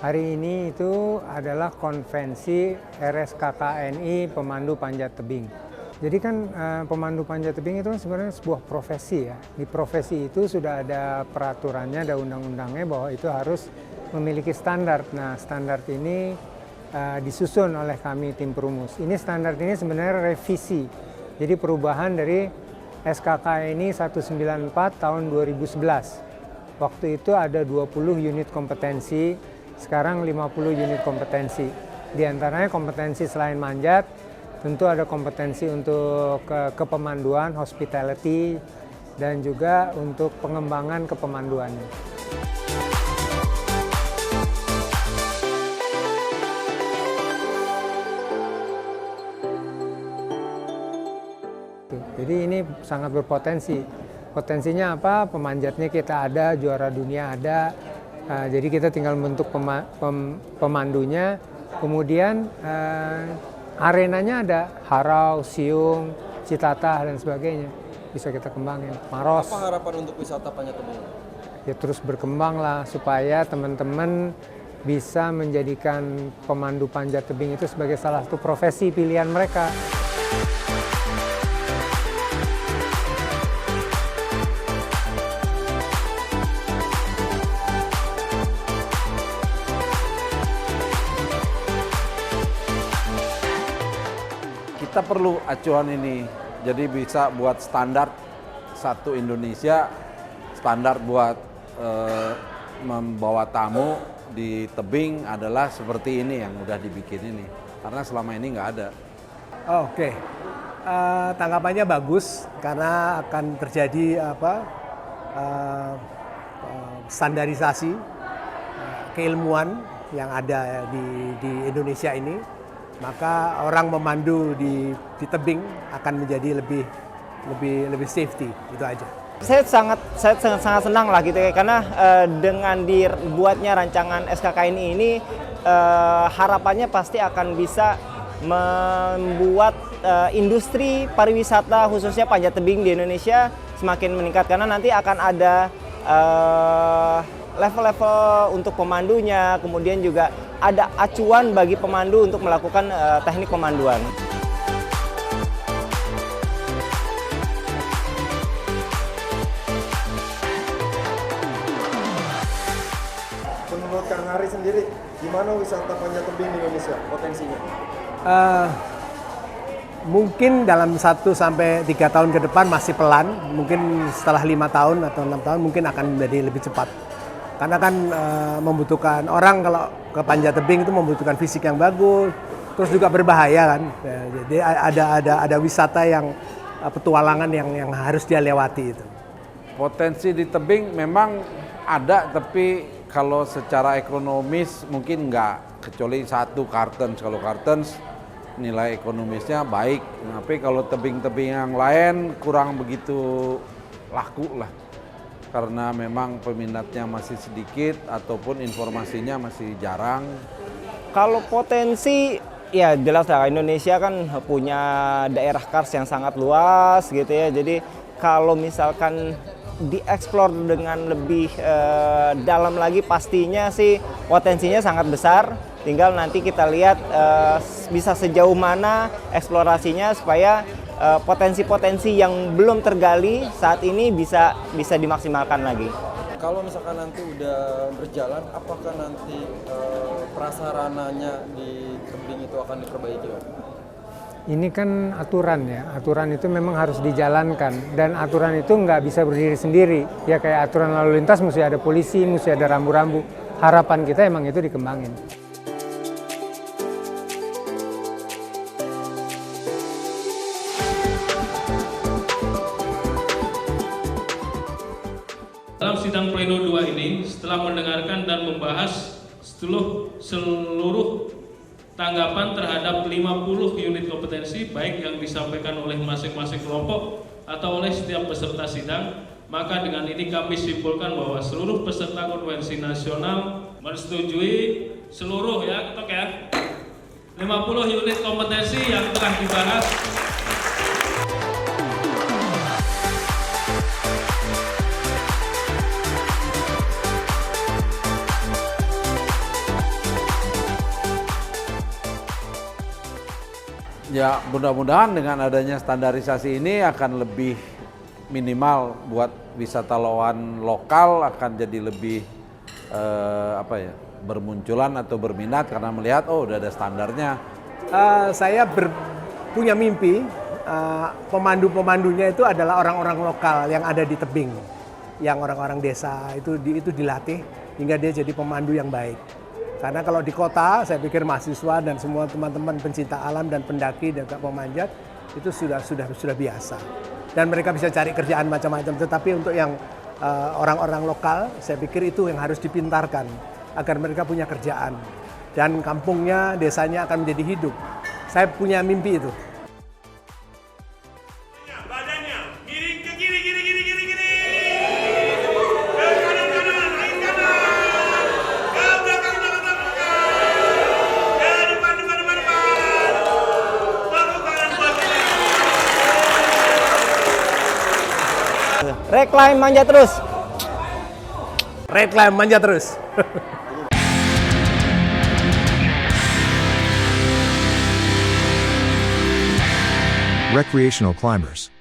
Hari ini itu adalah konvensi RSKKNI Pemandu Panjat Tebing. Jadi kan pemandu panjat tebing itu kan sebenarnya sebuah profesi ya. Di profesi itu sudah ada peraturannya, ada undang-undangnya bahwa itu harus memiliki standar. Nah, standar ini disusun oleh kami tim perumus. Ini standar ini sebenarnya revisi. Jadi perubahan dari SKKNI 194 tahun 2011. Waktu itu ada 20 unit kompetensi, sekarang 50 unit kompetensi. Di antaranya kompetensi selain manjat, tentu ada kompetensi untuk kepemanduan, hospitality, dan juga untuk pengembangan kepemanduannya. Jadi ini sangat berpotensi. Potensinya apa? Pemanjatnya kita ada, juara dunia ada. Jadi kita tinggal membentuk pemandunya. Kemudian arenanya ada, Harau, Siung, Citatah, dan sebagainya. Bisa kita kembangin. Maros. Apa harapan untuk wisata panjat tebing? Ya terus berkembang lah supaya teman-teman bisa menjadikan pemandu panjat tebing itu sebagai salah satu profesi pilihan mereka. Kita perlu acuan ini, jadi bisa buat standar satu Indonesia, standar buat membawa tamu di tebing adalah seperti ini yang udah dibikin ini, karena selama ini nggak ada. Oke. Tanggapannya bagus karena akan terjadi standarisasi keilmuan yang ada di Indonesia ini. Maka orang memandu di tebing akan menjadi lebih safety, itu aja. Saya sangat senang lah gitu ya, karena dengan dibuatnya rancangan SKKNI ini harapannya pasti akan bisa membuat industri pariwisata khususnya panjat tebing di Indonesia semakin meningkat, karena nanti akan ada level-level untuk pemandunya, kemudian juga ada acuan bagi pemandu untuk melakukan teknik pemanduan. Menurut Kang Ari sendiri, gimana wisata panjat tebing di Indonesia potensinya? Mungkin dalam 1 sampai 3 tahun ke depan masih pelan, mungkin setelah 5 tahun atau 6 tahun mungkin akan menjadi lebih cepat. Karena kan membutuhkan orang kalau ke panjat tebing itu membutuhkan fisik yang bagus, terus juga berbahaya kan. Ya, jadi ada wisata yang petualangan yang harus dia lewati itu. Potensi di tebing memang ada, tapi kalau secara ekonomis mungkin nggak, kecuali satu Kartens. Kalau Kartens nilai ekonomisnya baik, tapi kalau tebing-tebing yang lain kurang begitu laku lah. Karena memang peminatnya masih sedikit ataupun informasinya masih jarang. Kalau potensi, ya jelas lah Indonesia kan punya daerah kars yang sangat luas gitu ya. Jadi kalau misalkan dieksplor dengan lebih dalam lagi, pastinya sih potensinya sangat besar. Tinggal nanti kita lihat bisa sejauh mana eksplorasinya supaya potensi-potensi yang belum tergali saat ini bisa dimaksimalkan lagi. Kalau misalkan nanti udah berjalan, apakah nanti prasarananya di tebing itu akan diperbaiki? Ini kan aturan ya, aturan itu memang harus dijalankan, dan aturan itu nggak bisa berdiri sendiri. Ya kayak aturan lalu lintas mesti ada polisi, mesti ada rambu-rambu. Harapan kita emang itu dikembangin. Dalam sidang pleno 2 ini, setelah mendengarkan dan membahas seluruh tanggapan terhadap 50 unit kompetensi, baik yang disampaikan oleh masing-masing kelompok atau oleh setiap peserta sidang, maka dengan ini kami simpulkan bahwa seluruh peserta konvensi nasional menyetujui seluruh 50 unit kompetensi yang telah dibahas. Ya mudah-mudahan dengan adanya standarisasi ini akan lebih minimal buat wisatawan lokal akan jadi lebih bermunculan atau berminat karena melihat oh udah ada standarnya. Saya punya mimpi pemandu-pemandunya itu adalah orang-orang lokal yang ada di tebing, yang orang-orang desa itu dilatih hingga dia jadi pemandu yang baik. Karena kalau di kota, saya pikir mahasiswa dan semua teman-teman pencinta alam dan pendaki dan pemanjat itu sudah biasa. Dan mereka bisa cari kerjaan macam-macam. Tetapi untuk yang orang-orang lokal, saya pikir itu yang harus dipintarkan agar mereka punya kerjaan dan kampungnya, desanya akan menjadi hidup. Saya punya mimpi itu. Badannya miring ke kiri. Ke kanan, naik kanan. Ke belakang. Ke depan. Tepuk kanan buat kiri. Recline manja terus. Recline manja terus. Recreational climbers.